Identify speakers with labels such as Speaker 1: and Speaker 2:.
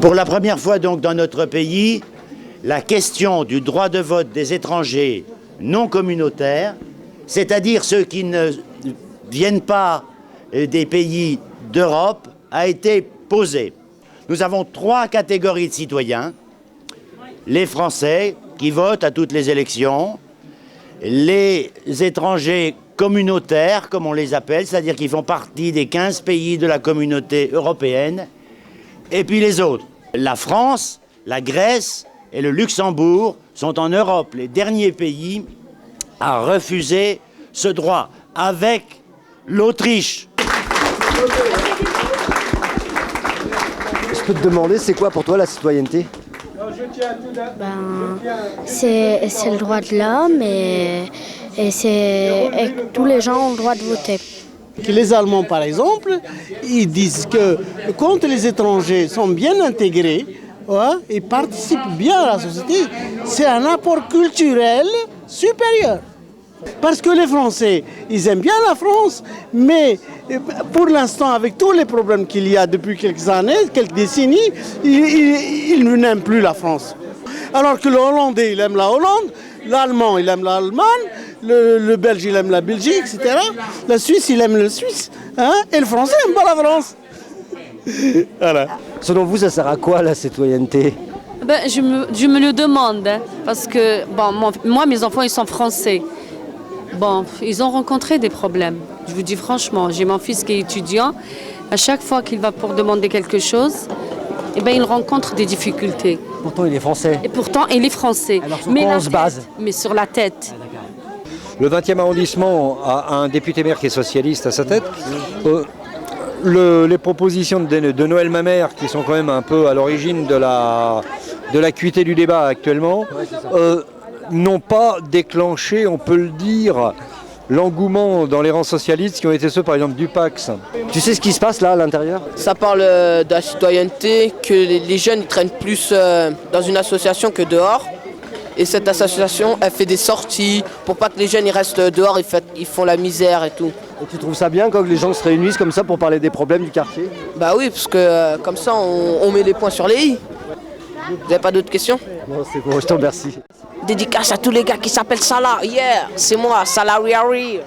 Speaker 1: Pour la première fois donc dans notre pays, la question du droit de vote des étrangers non communautaires, c'est-à-dire ceux qui ne viennent pas des pays d'Europe, a été posée. Nous avons 3 catégories de citoyens. Les Français qui votent à toutes les élections, les étrangers communautaires, comme on les appelle, c'est-à-dire qui font partie des 15 pays de la communauté européenne, et puis les autres. La France, la Grèce et le Luxembourg sont en Europe les derniers pays à refuser ce droit, avec l'Autriche.
Speaker 2: Je peux te demander, c'est quoi pour toi la citoyenneté ?
Speaker 3: C'est le droit de l'homme et tous les gens ont le droit de voter.
Speaker 4: Les Allemands, par exemple, ils disent que quand les étrangers sont bien intégrés, ils participent bien à la société, c'est un apport culturel supérieur. Parce que les Français, ils aiment bien la France, mais pour l'instant, avec tous les problèmes qu'il y a depuis quelques années, quelques décennies, ils n'aiment plus la France. Alors que le Hollandais, il aime la Hollande, l'Allemand, il aime l'Allemagne, le Belge, il aime la Belgique, etc. La Suisse, il aime le Suisse, et le Français n'aime pas la France. Voilà.
Speaker 2: Selon vous, ça sert à quoi la citoyenneté ?
Speaker 5: Je me le demande, parce que moi, mes enfants, ils sont français. Ils ont rencontré des problèmes. Je vous dis franchement, j'ai mon fils qui est étudiant. À chaque fois qu'il va pour demander quelque chose, il rencontre des difficultés.
Speaker 2: Pourtant, il est français.
Speaker 5: Et pourtant, il est français.
Speaker 2: Alors, sur quoi on se base ?
Speaker 5: Mais sur la tête.
Speaker 6: Le 20e arrondissement a un député-maire qui est socialiste à sa tête. Les propositions de Noël Mamère, qui sont quand même un peu à l'origine de l'acuité du débat actuellement, n'ont pas déclenché, on peut le dire, l'engouement dans les rangs socialistes qui ont été ceux, par exemple, du PAX.
Speaker 2: Tu sais ce qui se passe là à l'intérieur ?
Speaker 7: Ça parle de la citoyenneté, que les jeunes ils traînent plus dans une association que dehors. Et cette association, elle fait des sorties pour pas que les jeunes ils restent dehors, ils font la misère et tout.
Speaker 2: Et tu trouves ça bien quand les gens se réunissent comme ça pour parler des problèmes du quartier ?
Speaker 7: Bah oui, parce que comme ça, on met les points sur les i. Vous n'avez pas d'autres questions ?
Speaker 2: Non, c'est bon, je te remercie.
Speaker 7: Dédicace à tous les gars qui s'appellent Salah. Yeah, c'est moi, Salah Riari.